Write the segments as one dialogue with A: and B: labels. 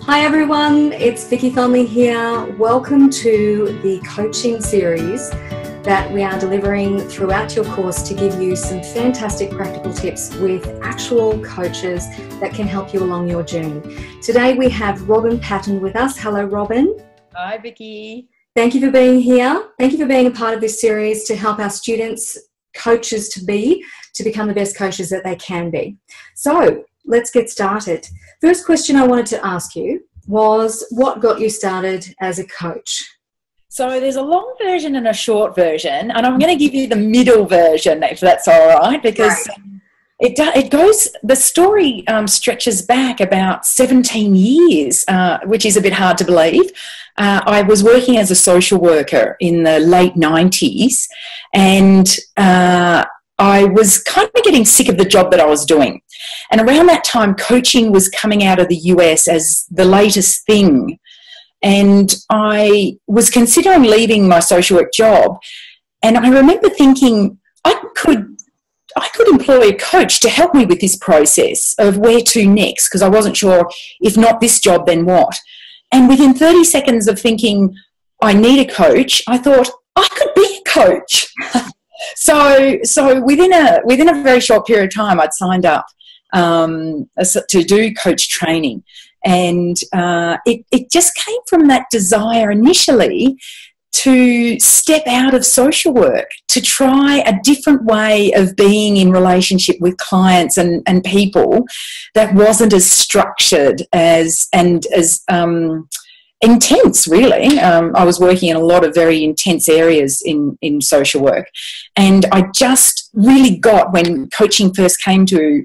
A: Hi everyone, it's Viki Thomley here. Welcome to the coaching series that we are delivering throughout your course to give you some fantastic practical tips with actual coaches that can help you along your journey. Today we have Robyn Patton with us. Hello Robyn.
B: Hi Viki.
A: Thank you for being here. Thank you for being a part of this series to help our students, coaches to become the best coaches that they can be. So let's get started. First question I wanted to ask you was, what got you started as a coach?
B: So there's a long version and a short version, and I'm going to give you the middle version if that's all right, because the story stretches back about 17 years, which is a bit hard to believe. I was working as a social worker in the late 90s, and I was kind of getting sick of the job that I was doing. And around that time, coaching was coming out of the US as the latest thing. And I was considering leaving my social work job. And I remember thinking I could employ a coach to help me with this process of where to next, because I wasn't sure, if not this job, then what. And within 30 seconds of thinking I need a coach, I thought I could be a coach. So within a very short period of time, I'd signed up to do coach training, and it just came from that desire initially to step out of social work, to try a different way of being in relationship with clients and people that wasn't as structured and as intense, really. I was working in a lot of very intense areas in social work, and I just really got, when coaching first came to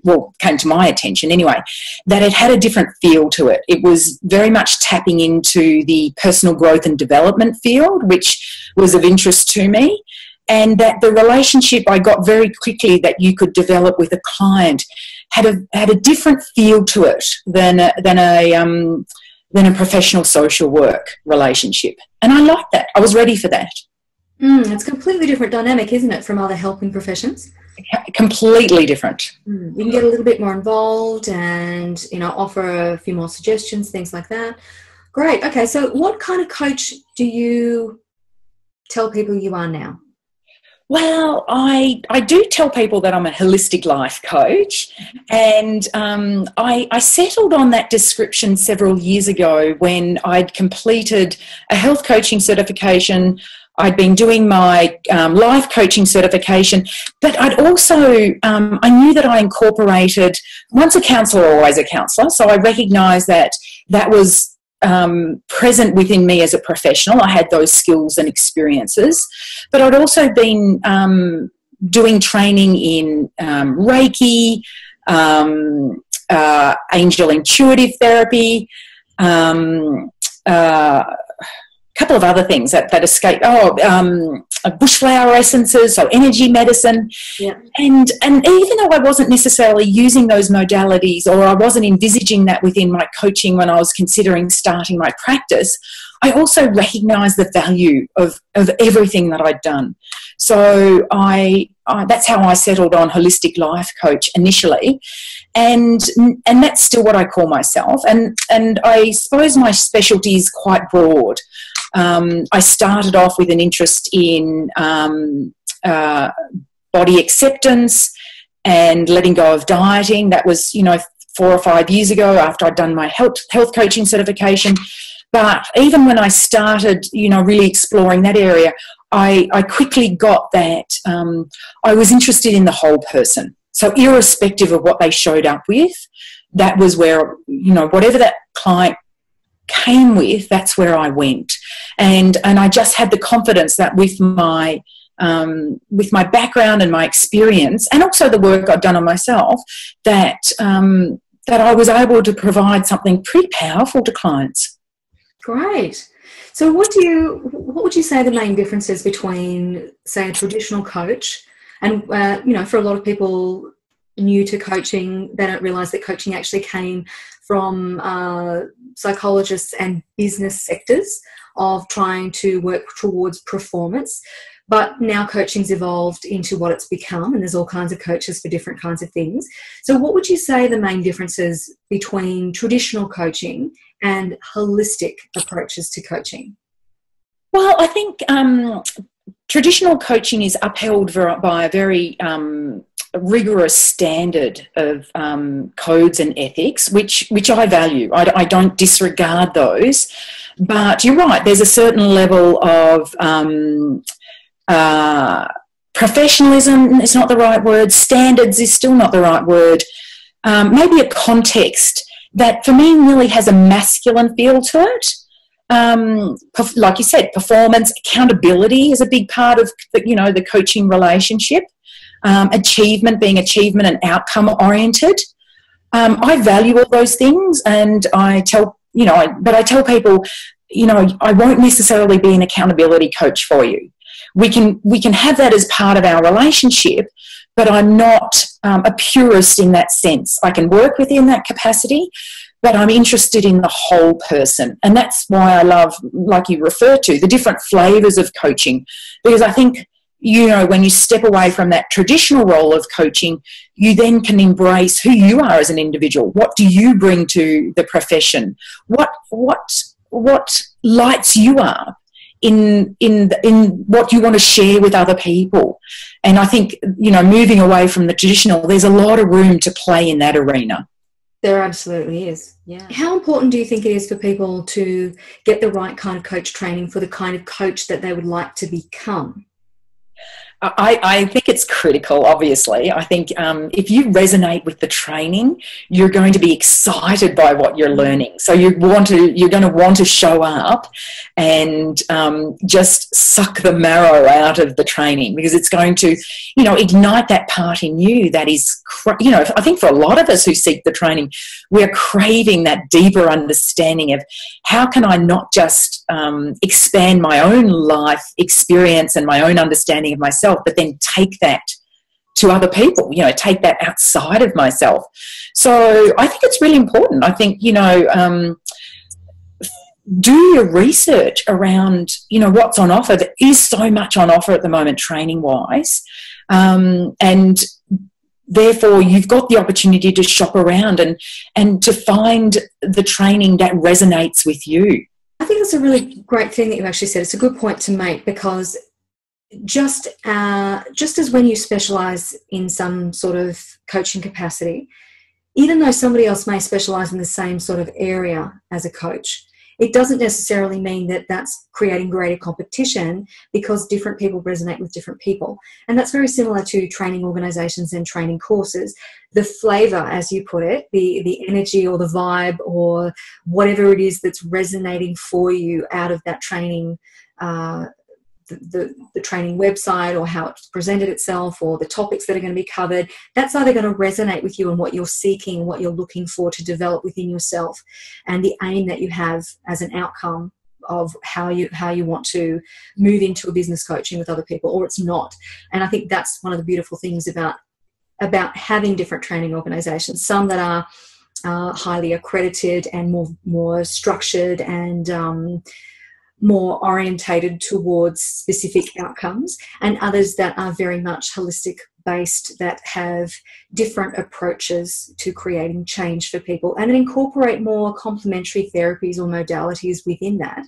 B: my attention anyway, that it had a different feel to it. It was very much tapping into the personal growth and development field, which was of interest to me, and that the relationship I got very quickly that you could develop with a client had a different feel to it than a professional social work relationship. And I liked that. I was ready for that.
A: It's a completely different dynamic, isn't it, from other helping professions?
B: Completely different.
A: You can get a little bit more involved and, offer a few more suggestions, things like that. Great. Okay, so what kind of coach do you tell people you are now?
B: Well, I do tell people that I'm a holistic life coach, and I settled on that description several years ago when I'd completed a health coaching certification. I'd been doing my life coaching certification, but I'd also, I knew that I incorporated, once a counsellor, always a counsellor, so I recognised that was present within me as a professional. I had those skills and experiences, but I'd also been doing training in Reiki, angel intuitive therapy, couple of other things that escape. Bushflower essences, so energy medicine. Yeah. And even though I wasn't necessarily using those modalities, or I wasn't envisaging that within my coaching when I was considering starting my practice, I also recognised the value of everything that I'd done. So that's how I settled on holistic life coach initially, and that's still what I call myself. And I suppose my specialty is quite broad. I started off with an interest in body acceptance and letting go of dieting. That was 4 or 5 years ago, after I'd done my health coaching certification. But even when I started, really exploring that area, I quickly got that I was interested in the whole person. So irrespective of what they showed up with, that was where, whatever that client came with, that's where I went. And I just had the confidence that with my background and my experience, and also the work I'd done on myself, that I was able to provide something pretty powerful to clients.
A: Great. So what would you say the main differences between, say, a traditional coach and, for a lot of people new to coaching, they don't realise that coaching actually came from psychologists and business sectors of trying to work towards performance. But now coaching's evolved into what it's become, and there's all kinds of coaches for different kinds of things. So what would you say the main differences between traditional coaching and holistic approaches to coaching?
B: Well, I think traditional coaching is upheld by a very rigorous standard of codes and ethics, which I value. I don't disregard those. But you're right, there's a certain level of professionalism is not the right word, standards is still not the right word, maybe a context that for me really has a masculine feel to it. Like you said, performance, accountability is a big part of the coaching relationship. Achievement, being achievement and outcome oriented. I value all those things, and I tell people, I won't necessarily be an accountability coach for you. We can have that as part of our relationship, but I'm not a purist in that sense. I can work within that capacity, but I'm interested in the whole person. And that's why I love, like you refer to, the different flavours of coaching, because I think, when you step away from that traditional role of coaching, you then can embrace who you are as an individual. What do you bring to the profession? What lights you up in what you want to share with other people? And I think, moving away from the traditional, there's a lot of room to play in that arena.
A: There absolutely is. Yeah. How important do you think it is for people to get the right kind of coach training for the kind of coach that they would like to become?
B: I think it's critical, obviously. I think if you resonate with the training, you're going to be excited by what you're learning. So you're going to want to show up and just suck the marrow out of the training, because it's going to, ignite that part in you that is, I think for a lot of us who seek the training, we're craving that deeper understanding of how can I not just expand my own life experience and my own understanding of myself, but then take that to other people, take that outside of myself. So I think it's really important. I think, do your research around, what's on offer. There is so much on offer at the moment training-wise. And therefore, you've got the opportunity to shop around and to find the training that resonates with you.
A: I think that's a really great thing that you actually said. It's a good point to make, because just as when you specialise in some sort of coaching capacity, even though somebody else may specialise in the same sort of area as a coach, it doesn't necessarily mean that that's creating greater competition, because different people resonate with different people. And that's very similar to training organisations and training courses. The flavour, as you put it, the energy or the vibe or whatever it is that's resonating for you out of that training, the training website, or how it's presented itself, or the topics that are going to be covered, that's either going to resonate with you and what you're seeking, what you're looking for to develop within yourself, and the aim that you have as an outcome of how you want to move into a business coaching with other people, or it's not. And I think that's one of the beautiful things about having different training organizations, some that are highly accredited and more structured and more orientated towards specific outcomes, and others that are very much holistic based, that have different approaches to creating change for people and incorporate more complementary therapies or modalities within that.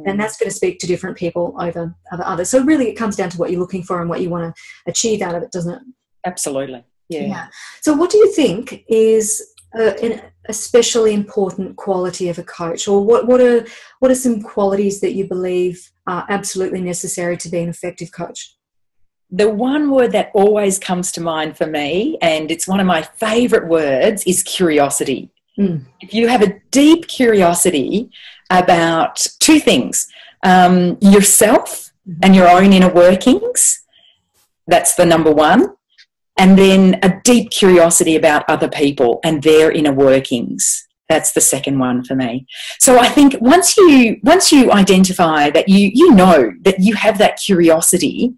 A: And that's going to speak to different people over others. So really it comes down to what you're looking for and what you want to achieve out of it, doesn't it?
B: Absolutely. Yeah.
A: So what do you think is an especially important quality of a coach, or what are some qualities that you believe are absolutely necessary to be an effective coach?
B: The one word that always comes to mind for me, and it's one of my favourite words, is curiosity. If you have a deep curiosity about two things, yourself and your own inner workings, that's the number one. And then a deep curiosity about other people and their inner workings. That's the second one for me. So I think once you identify that you know that you have that curiosity,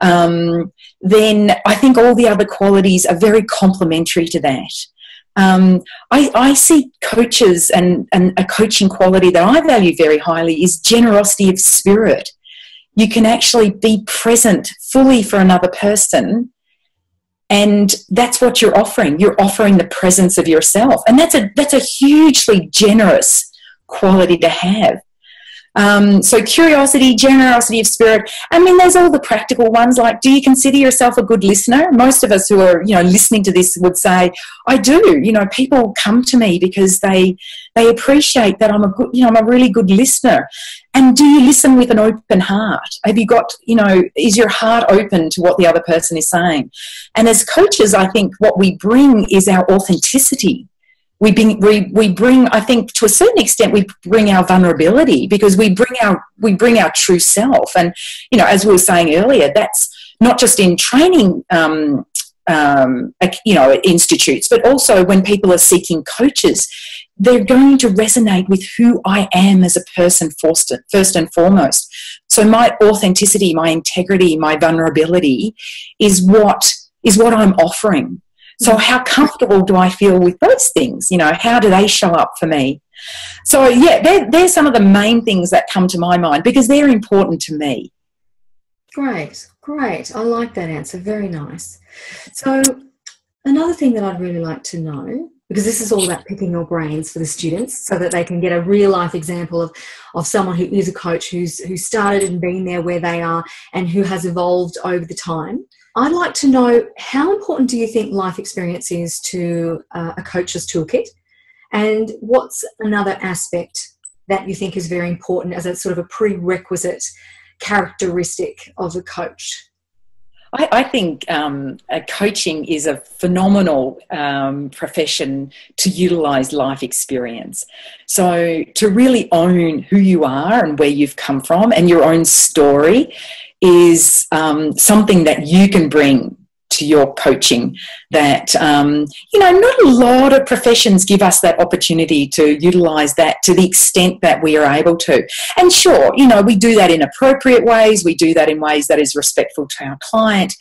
B: then I think all the other qualities are very complementary to that. I see coaches, and a coaching quality that I value very highly is generosity of spirit. You can actually be present fully for another person, and that's what you're offering. You're offering the presence of yourself. And that's a hugely generous quality to have. So curiosity, generosity of spirit. I mean, there's all the practical ones, like, do you consider yourself a good listener? Most of us who are, listening to this would say, I do. People come to me because they appreciate that I'm a really good listener. And do you listen with an open heart? Have you got, is your heart open to what the other person is saying? And as coaches, I think what we bring is our authenticity. We bring, I think, to a certain extent, we bring our vulnerability, because we bring our true self. And, as we were saying earlier, that's not just in training, institutes, but also when people are seeking coaches, they're going to resonate with who I am as a person first and foremost. So my authenticity, my integrity, my vulnerability is what I'm offering. So how comfortable do I feel with those things? How do they show up for me? So, yeah, they're some of the main things that come to my mind, because they're important to me.
A: Great. I like that answer. Very nice. So another thing that I'd really like to know, because this is all about picking your brains for the students so that they can get a real life example of someone who is a coach who's started and been there where they are and who has evolved over the time. I'd like to know, how important do you think life experience is to a coach's toolkit? And what's another aspect that you think is very important as a sort of a prerequisite characteristic of a coach?
B: I think coaching is a phenomenal profession to utilise life experience. So to really own who you are and where you've come from and your own story is something that you can bring to your coaching that, not a lot of professions give us that opportunity to utilise that to the extent that we are able to. And sure, we do that in appropriate ways. We do that in ways that is respectful to our client.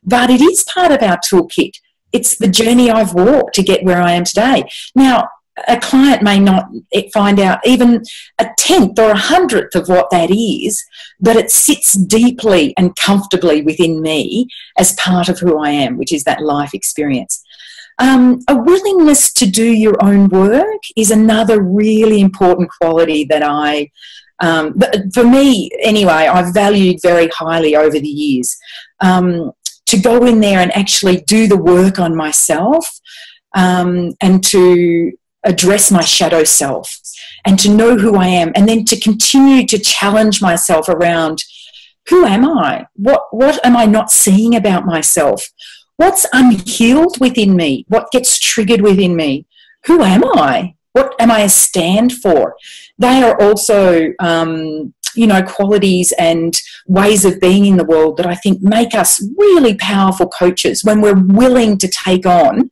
B: But it is part of our toolkit. It's the journey I've walked to get where I am today. Now, a client may not find out even a 10th or a 100th of what that is, but it sits deeply and comfortably within me as part of who I am, which is that life experience. A willingness to do your own work is another really important quality that for me anyway, I've valued very highly over the years. To go in there and actually do the work on myself, and to address my shadow self and to know who I am, and then to continue to challenge myself around, who am I? What am I not seeing about myself? What's unhealed within me? What gets triggered within me? Who am I? What am I a stand for? They are also, qualities and ways of being in the world that I think make us really powerful coaches, when we're willing to take on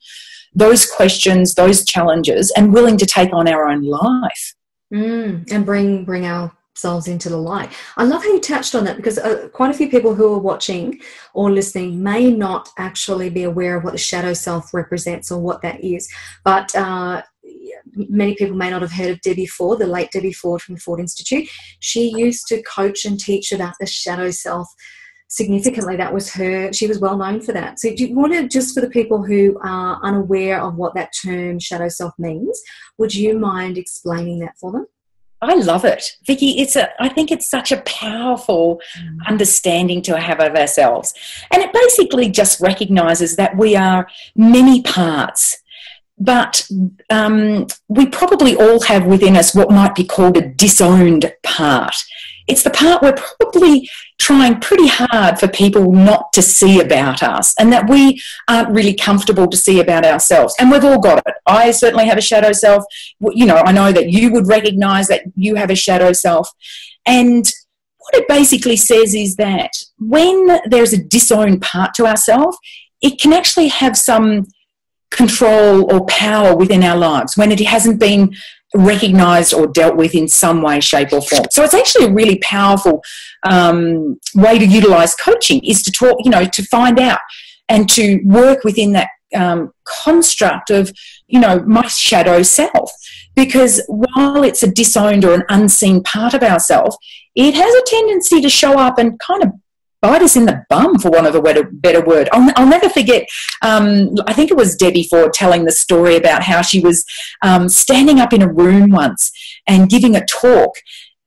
B: those questions, those challenges, and willing to take on our own life.
A: And bring ourselves into the light. I love how you touched on that, because quite a few people who are watching or listening may not actually be aware of what the shadow self represents or what that is. But many people may not have heard of Debbie Ford, the late Debbie Ford from the Ford Institute. She used to coach and teach about the shadow self significantly. That was she was well known for that. So do you want to, just for the people who are unaware of what that term shadow self means, would you mind explaining that for them?
B: I love it, Viki. I think it's such a powerful understanding to have of ourselves. And it basically just recognises that we are many parts, but we probably all have within us what might be called a disowned part. It's the part we're probably trying pretty hard for people not to see about us, and that we aren't really comfortable to see about ourselves. And we've all got it. I certainly have a shadow self. I know that you would recognise that you have a shadow self. And what it basically says is that when there's a disowned part to ourselves, it can actually have some control or power within our lives when it hasn't been recognised or dealt with in some way, shape or form. So it's actually a really powerful way to utilise coaching, is to talk, to find out and to work within that construct of, my shadow self. Because while it's a disowned or an unseen part of ourselves, it has a tendency to show up and kind of bite us in the bum, for want of a better word. I'll never forget, I think it was Debbie Ford telling the story about how she was standing up in a room once and giving a talk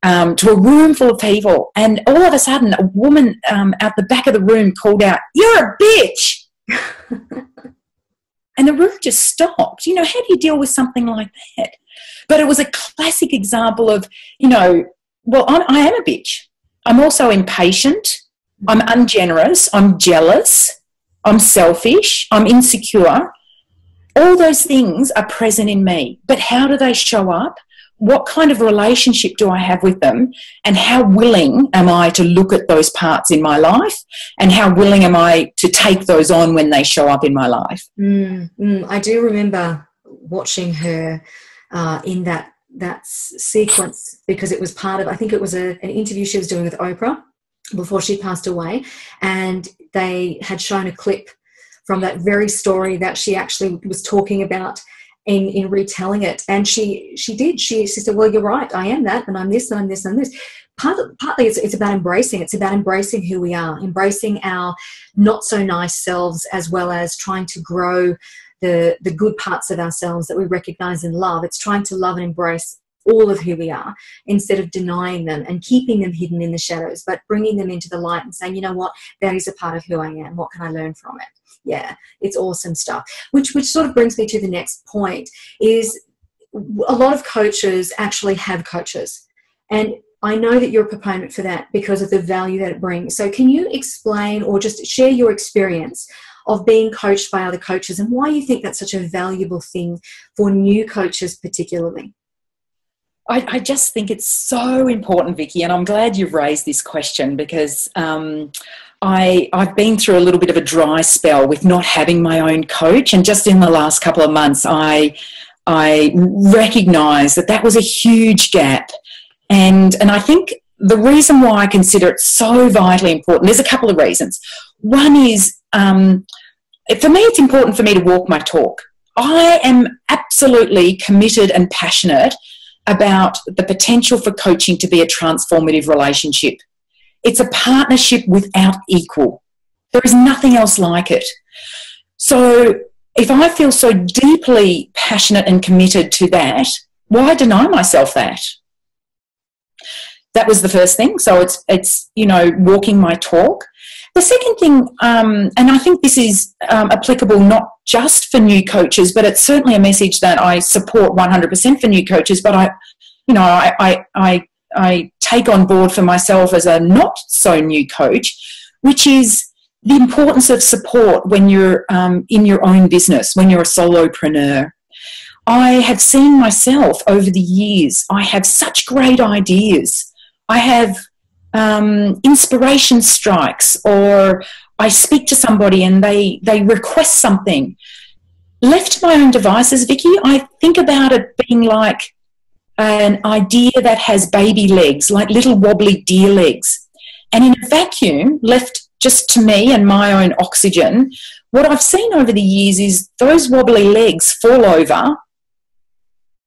B: to a room full of people, and all of a sudden a woman out the back of the room called out, "You're a bitch!" And the room just stopped. You know, how do you deal with something like that? But it was a classic example of, you know, well, I am a bitch. I'm also impatient. I'm ungenerous. I'm jealous. I'm selfish. I'm insecure. All those things are present in me. But how do they show up? What kind of relationship do I have with them? And how willing am I to look at those parts in my life? And how willing am I to take those on when they show up in my life?
A: I do remember watching her in that sequence, because it was part of, I think it was an interview she was doing with Oprah before she passed away, and they had shown a clip from that very story that she actually was talking about in retelling it. And she said, well, you're right, I am that, and I'm this, and I'm this, and this. Partly it's about embracing. It's about embracing who we are, embracing our not so nice selves, as well as trying to grow the good parts of ourselves that we recognize and love. It's trying to love and embrace all of who we are, instead of denying them and keeping them hidden in the shadows, but bringing them into the light and saying, you know what, that is a part of who I am. What can I learn from it? Yeah, it's awesome stuff. Which sort of brings me to the next point, is a lot of coaches actually have coaches. And I know that you're a proponent for that because of the value that it brings. So can you explain or just share your experience of being coached by other coaches and why you think that's such a valuable thing for new coaches particularly?
B: I just think it's so important, Viki, and I'm glad you've raised this question, because I've been through a little bit of a dry spell with not having my own coach, and just in the last couple of months I recognised that was a huge gap, and I think the reason why I consider it so vitally important, there's a couple of reasons. One is, for me, it's important for me to walk my talk. I am absolutely committed and passionate about the potential for coaching to be a transformative relationship. It's a partnership without equal. There is nothing else like it. So if I feel so deeply passionate and committed to that, why deny myself that? That was the first thing. So it's you know, walking my talk. The second thing, and I think this is applicable not just for new coaches, but it's certainly a message that I support 100% for new coaches, but I take on board for myself as a not so new coach, which is the importance of support when you're in your own business, when you're a solopreneur. I have seen myself over the years, I have such great ideas. I have inspiration strikes, or I speak to somebody and they request something. Left to my own devices, Viki, I think about it being like an idea that has baby legs, like little wobbly deer legs. And in a vacuum, left just to me and my own oxygen, what I've seen over the years is those wobbly legs fall over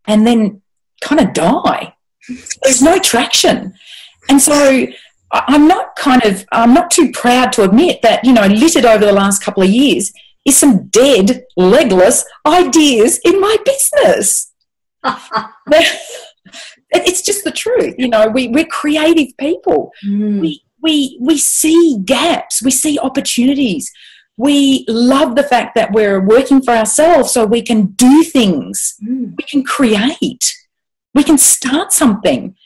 B: and then kind of die. There's no traction. And so I'm not too proud to admit that, you know, littered over the last couple of years is some dead, legless ideas in my business. It's just the truth. You know, we're creative people. We see gaps. We see opportunities. We love the fact that we're working for ourselves so we can do things. We can create. We can start something.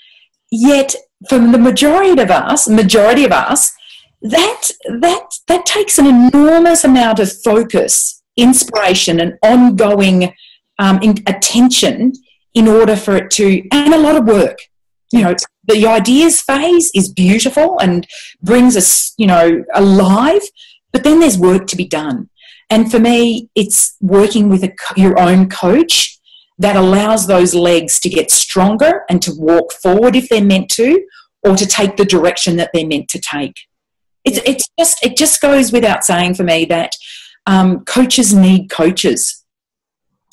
B: Yet for the majority of us, that takes an enormous amount of focus, inspiration, and ongoing attention in order for it to, and a lot of work. You know, the ideas phase is beautiful and brings us, you know, alive, but then there's work to be done. And for me, it's working with your own coach that allows those legs to get stronger and to walk forward if they're meant to, or to take the direction that they're meant to take. It just goes without saying for me that coaches need coaches.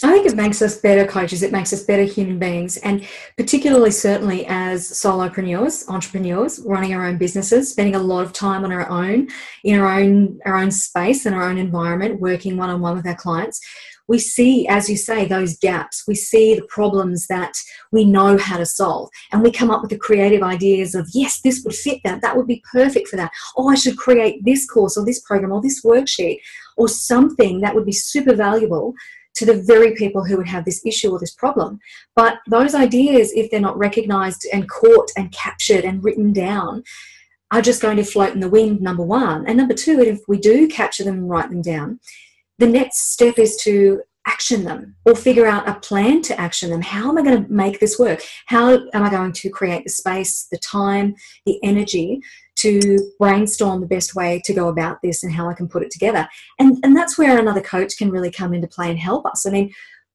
A: I think it makes us better coaches. It makes us better human beings, and particularly, certainly, as solopreneurs, entrepreneurs, running our own businesses, spending a lot of time on our own, in our own space and our own environment, working one-on-one with our clients. We see, as you say, those gaps. We see the problems that we know how to solve, and we come up with the creative ideas of, yes, this would fit that. That would be perfect for that. Oh, I should create this course or this program or this worksheet or something that would be super valuable to the very people who would have this issue or this problem. But those ideas, if they're not recognised and caught and captured and written down, are just going to float in the wind, number one. And number two, if we do capture them and write them down, the next step is to action them or figure out a plan to action them. How am I going to make this work? How am I going to create the space, the time, the energy to brainstorm the best way to go about this and how I can put it together? And that's where another coach can really come into play and help us. I mean,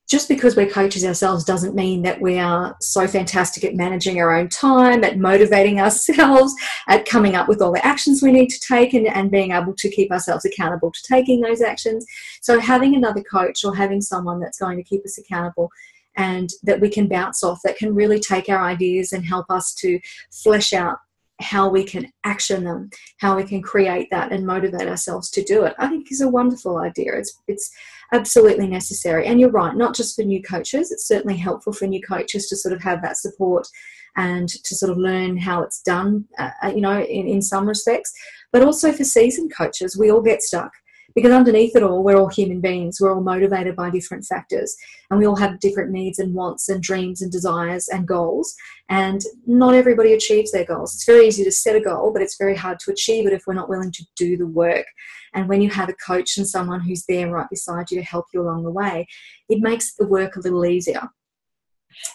A: just because we're coaches ourselves doesn't mean that we are so fantastic at managing our own time, at motivating ourselves, at coming up with all the actions we need to take and being able to keep ourselves accountable to taking those actions. So having another coach or having someone that's going to keep us accountable and that we can bounce off, that can really take our ideas and help us to flesh out how we can action them, how we can create that and motivate ourselves to do it, I think is a wonderful idea. It's absolutely necessary. And you're right, not just for new coaches. It's certainly helpful for new coaches to sort of have that support and to sort of learn how it's done, in some respects. But also for seasoned coaches, we all get stuck. Because underneath it all, we're all human beings. We're all motivated by different factors. And we all have different needs and wants and dreams and desires and goals. And not everybody achieves their goals. It's very easy to set a goal, but it's very hard to achieve it if we're not willing to do the work. And when you have a coach and someone who's there right beside you to help you along the way, it makes the work a little easier.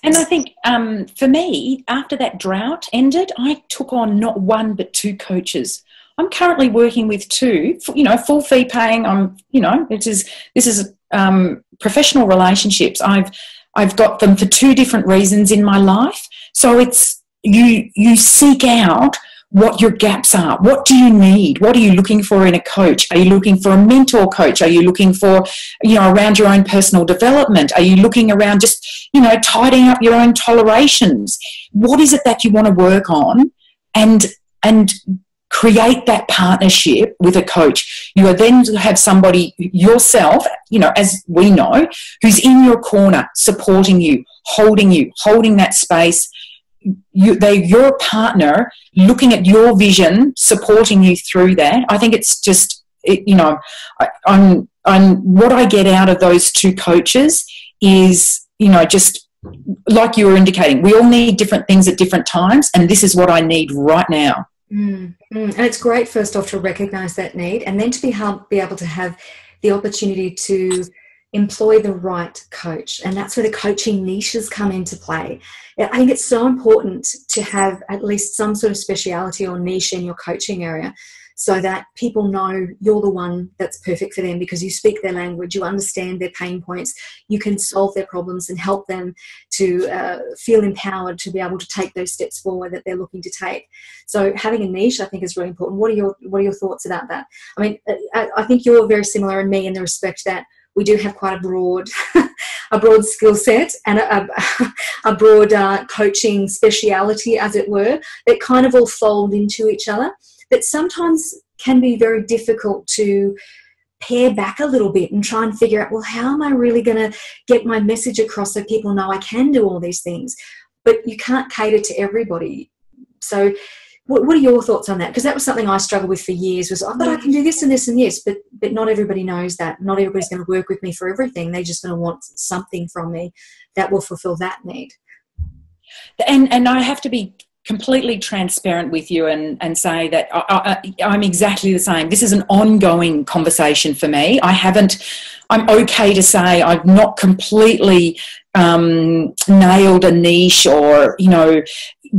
B: And I think for me, after that drought ended, I took on not one but two coaches. I'm currently working with two, full fee paying. This is professional relationships. I've got them for two different reasons in my life. So it's you seek out what your gaps are. What do you need? What are you looking for in a coach? Are you looking for a mentor coach? Are you looking for, around your own personal development? Are you looking around just, tidying up your own tolerations? What is it that you want to work on? And create that partnership with a coach. You are then to have somebody yourself, as we know, who's in your corner, supporting you, holding that space. They're your partner, looking at your vision, supporting you through that. I think it's just, I'm what I get out of those two coaches is, just like you were indicating, we all need different things at different times, and this is what I need right now.
A: And it's great, first off, to recognise that need, and then to be able to have the opportunity to employ the right coach. And that's where the coaching niches come into play. I think it's so important to have at least some sort of speciality or niche in your coaching area so that people know you're the one that's perfect for them because you speak their language, you understand their pain points, you can solve their problems and help them to feel empowered to be able to take those steps forward that they're looking to take. So having a niche, I think, is really important. What are your thoughts about that? I mean, I think you're very similar in me in the respect that we do have quite a broad skill set and a broad coaching speciality, as it were, that kind of all fold into each other. That sometimes can be very difficult to pare back a little bit and try and figure out, well, how am I really going to get my message across so people know I can do all these things? But you can't cater to everybody. So what are your thoughts on that? Because that was something I struggled with for years, was, but I can do this and this and this, but not everybody knows that. Not everybody's going to work with me for everything. They're just going to want something from me that will fulfill that need.
B: And I have to be completely transparent with you and say that I'm exactly the same. This is an ongoing conversation for me. I'm okay to say I've not completely nailed a niche or,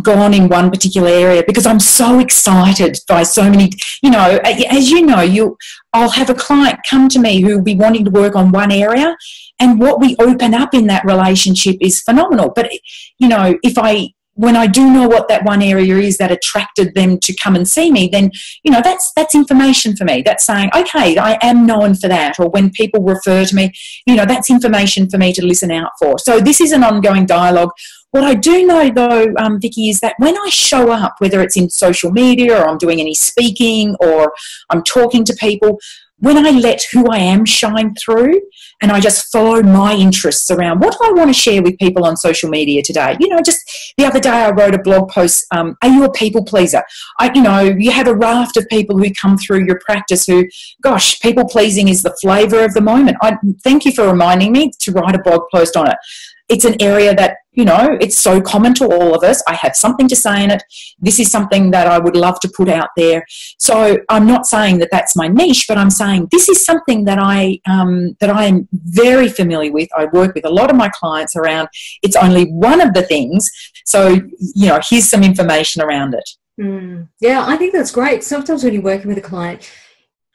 B: gone in one particular area because I'm so excited by so many, as I'll have a client come to me who will be wanting to work on one area, and what we open up in that relationship is phenomenal. But, if I when I do know what that one area is that attracted them to come and see me, then, you know, that's information for me. That's saying, okay, I am known for that. Or when people refer to me, you know, that's information for me to listen out for. So this is an ongoing dialogue. What I do know, though, Viki, is that when I show up, whether it's in social media or I'm doing any speaking or I'm talking to people, when I let who I am shine through and I just follow my interests around what do I want to share with people on social media today. You know, just the other day I wrote a blog post, are you a people pleaser? You know, you have a raft of people who come through your practice who, gosh, people pleasing is the flavour of the moment. Thank you for reminding me to write a blog post on it. It's an area that, you know, it's so common to all of us. I have something to say in it. This is something that I would love to put out there. So I'm not saying that that's my niche, but I'm saying this is something that I am very familiar with. I work with a lot of my clients around. It's only one of the things. So, you know, here's some information around it.
A: Yeah, I think that's great. Sometimes when you're working with a client,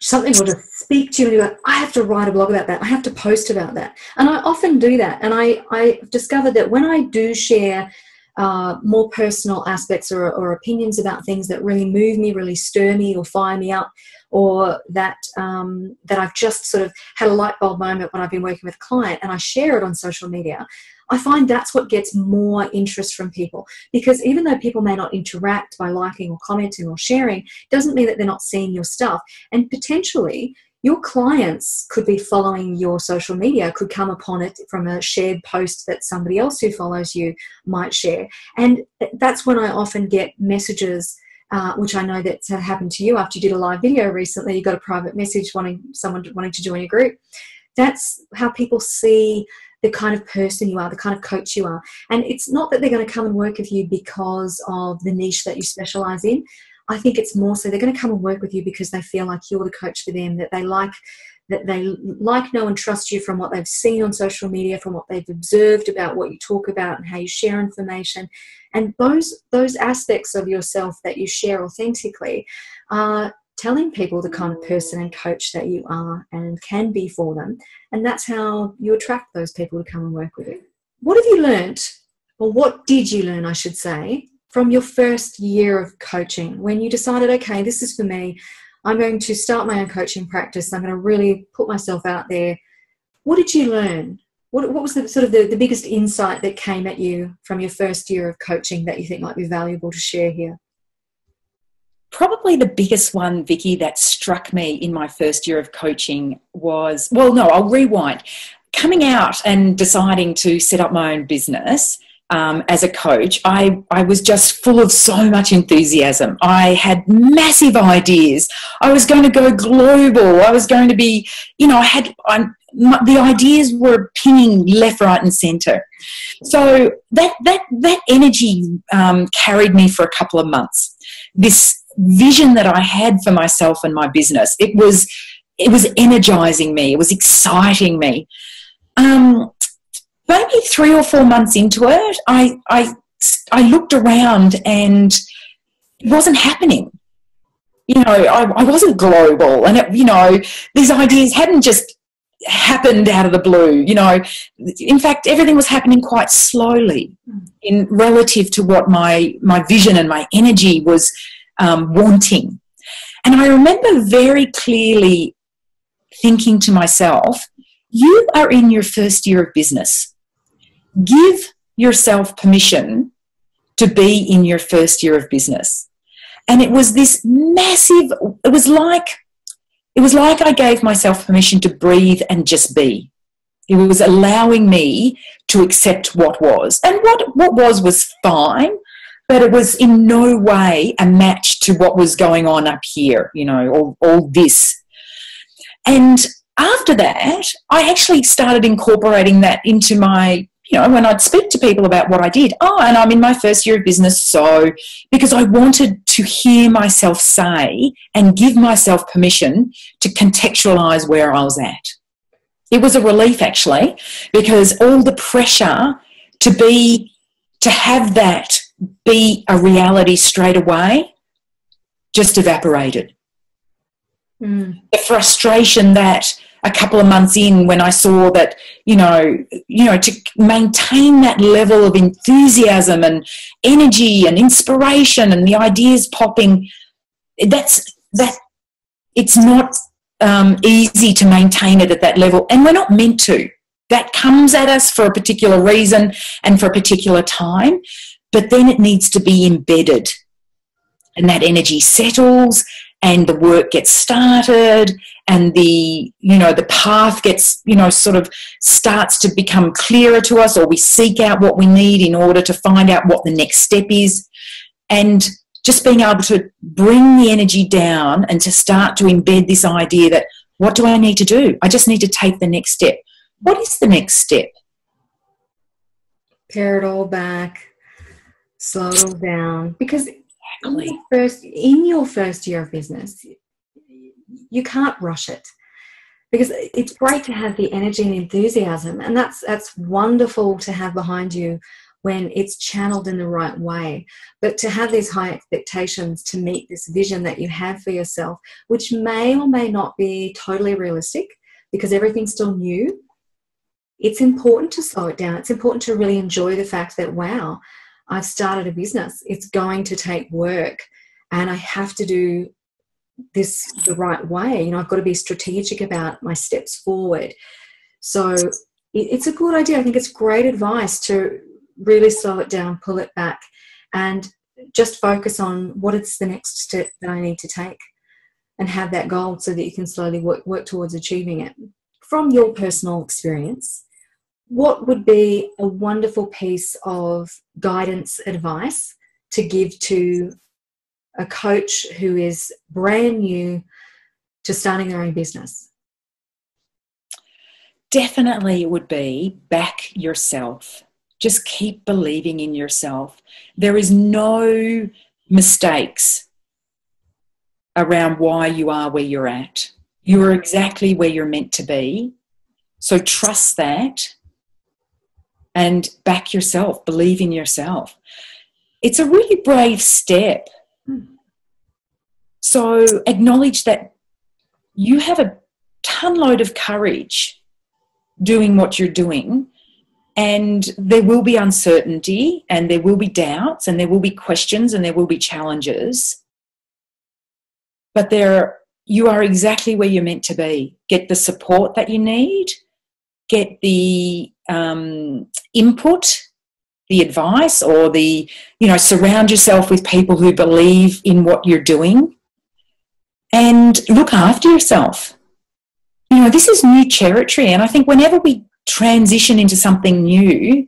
A: something will just speak to you and you go, I have to write a blog about that. I have to post about that. And I often do that. And I discovered that when I do share more personal aspects or opinions about things that really move me, really stir me or fire me up, or that I've just sort of had a light bulb moment when I've been working with a client and I share it on social media, I find that's what gets more interest from people, because even though people may not interact by liking or commenting or sharing, doesn't mean that they're not seeing your stuff. And potentially your clients could be following your social media, could come upon it from a shared post that somebody else who follows you might share. And that's when I often get messages, which I know that's happened to you after you did a live video recently. You got a private message someone wanting to join your group. That's how people see the kind of person you are, the kind of coach you are. And it's not that they're going to come and work with you because of the niche that you specialize in. I think it's more so they're going to come and work with you because they feel like you're the coach for them, that they like, know and trust you from what they've seen on social media, from what they've observed about what you talk about and how you share information. And those aspects of yourself that you share authentically are telling people the kind of person and coach that you are and can be for them. And that's how you attract those people to come and work with you. What have you learnt, or what did you learn, I should say, from your first year of coaching when you decided, okay, this is for me, I'm going to start my own coaching practice, I'm going to really put myself out there? What did you learn? What was the sort of the biggest insight that came at you from your first year of coaching that you think might be valuable to share here?
B: Probably the biggest one, Viki, that struck me in my first year of coaching was, well, no, I'll rewind. Coming out and deciding to set up my own business as a coach, I was just full of so much enthusiasm. I had massive ideas. I was going to go global. I was going to be, you know, the ideas were pinging left, right and centre. So that energy carried me for a couple of months. This vision that I had for myself and my business, it was energizing me. It was exciting me. Maybe 3 or 4 months into it, I looked around and it wasn't happening. You know, I wasn't global, and you know, these ideas hadn't just happened out of the blue. You know, in fact, everything was happening quite slowly in relative to what my vision and my energy was wanting. And I remember very clearly thinking to myself, you are in your first year of business. Give yourself permission to be in your first year of business. And it was this massive, it was like I gave myself permission to breathe and just be. It was allowing me to accept what was. And what was fine, but it was in no way a match to what was going on up here, you know, all this. And after that, I actually started incorporating that into my, you know, when I'd speak to people about what I did. Oh, and I'm in my first year of business, so, because I wanted to hear myself say and give myself permission to contextualize where I was at. It was a relief, actually, because all the pressure to have that be a reality straight away just evaporated. The frustration that, a couple of months in, when I saw that, to maintain that level of enthusiasm and energy and inspiration and the ideas popping, it's not easy to maintain it at that level, and we're not meant to. That comes at us for a particular reason and for a particular time, but then it needs to be embedded, and that energy settles and the work gets started, and the path gets, sort of starts to become clearer to us, or we seek out what we need in order to find out what the next step is. And just being able to bring the energy down and to start to embed this idea that, what do I need to do? I just need to take the next step. What is the next step?
A: Pare it all back, slow it all down. Because
B: exactly.
A: in your first year of business, you can't rush it. Because it's great to have the energy and enthusiasm, and that's wonderful to have behind you when it's channeled in the right way. But to have these high expectations to meet this vision that you have for yourself, which may or may not be totally realistic because everything's still new, it's important to slow it down. It's important to really enjoy the fact that, wow, I've started a business. It's going to take work, and I have to do this the right way. I've got to be strategic about my steps forward. So it's a good idea. I think it's great advice to really slow it down, pull it back, and just focus on what is the next step that I need to take, and have that goal so that you can slowly work towards achieving it. From your personal experience, what would be a wonderful piece of guidance, advice to give to a coach who is brand new to starting their own business?
B: Definitely it would be back yourself. Just keep believing in yourself. There is no mistakes around why you are where you're at. You are exactly where you're meant to be. So trust that and back yourself. Believe in yourself. It's a really brave step. So acknowledge that you have a ton load of courage doing what you're doing. And there will be uncertainty, and there will be doubts, and there will be questions, and there will be challenges. But you are exactly where you're meant to be. Get the support that you need. Get the input, the advice, or surround yourself with people who believe in what you're doing. And look after yourself. This is new territory, and I think whenever we transition into something new,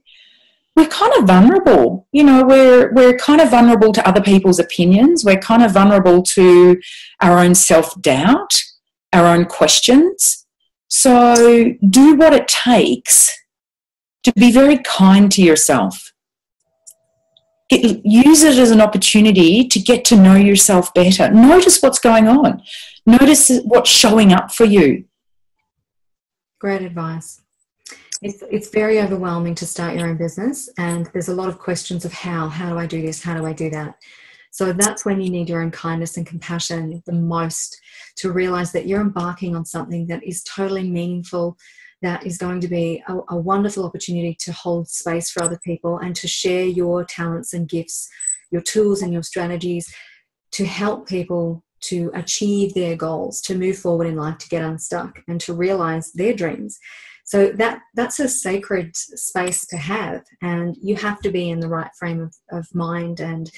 B: we're kind of vulnerable. We're kind of vulnerable to other people's opinions. We're kind of vulnerable to our own self-doubt, our own questions. So do what it takes to be very kind to yourself. Use it as an opportunity to get to know yourself better. Notice what's going on. Notice what's showing up for you.
A: Great advice. It's very overwhelming to start your own business, and there's a lot of questions of how do I do this, how do I do that. So that's when you need your own kindness and compassion the most, to realize that you're embarking on something that is totally meaningful, that is going to be a wonderful opportunity to hold space for other people and to share your talents and gifts, your tools and your strategies to help people to achieve their goals, to move forward in life, to get unstuck and to realize their dreams. So that's a sacred space to have, and you have to be in the right frame of mind and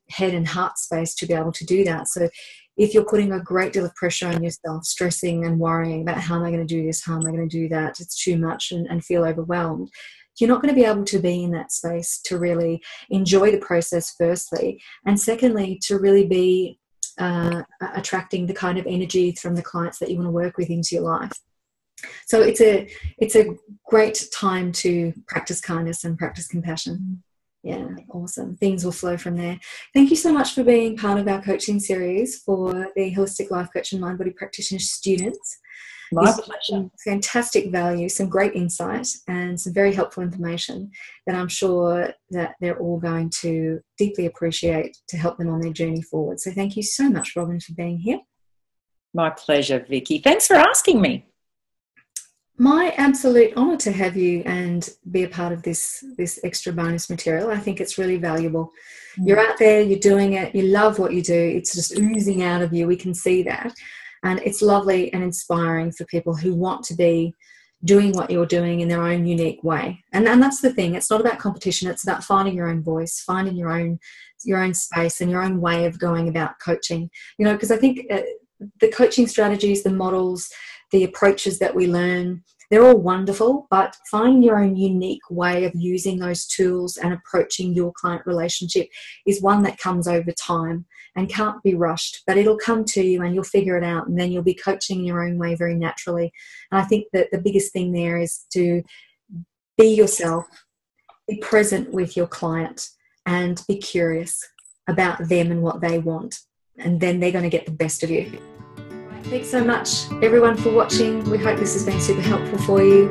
A: head and heart space to be able to do that. So if you're putting a great deal of pressure on yourself, stressing and worrying about how am I going to do this, how am I going to do that, it's too much, and feel overwhelmed, you're not going to be able to be in that space to really enjoy the process, firstly, and secondly, to really be attracting the kind of energy from the clients that you want to work with into your life. So it's a great time to practice kindness and practice compassion. Yeah, awesome. Things will flow from there. Thank you so much for being part of our coaching series for the Holistic Life Coach and Mind Body Practitioner students.
B: My pleasure.
A: Fantastic value, some great insight, and some very helpful information that I'm sure that they're all going to deeply appreciate to help them on their journey forward. So thank you so much, Robyn, for being here.
B: My pleasure, Viki. Thanks for asking me.
A: My absolute honour to have you and be a part of this extra bonus material. I think it's really valuable. You're out there, you're doing it, you love what you do. It's just oozing out of you. We can see that. And it's lovely and inspiring for people who want to be doing what you're doing in their own unique way. And that's the thing. It's not about competition. It's about finding your own voice, finding your own space and your own way of going about coaching. You know, because I think the coaching strategies, the models, the approaches that we learn, they're all wonderful, but finding your own unique way of using those tools and approaching your client relationship is one that comes over time and can't be rushed, but it'll come to you and you'll figure it out, and then you'll be coaching in your own way very naturally. And I think that the biggest thing there is to be yourself, be present with your client, and be curious about them and what they want, and then they're going to get the best of you. Thanks so much, everyone, for watching. We hope this has been super helpful for you.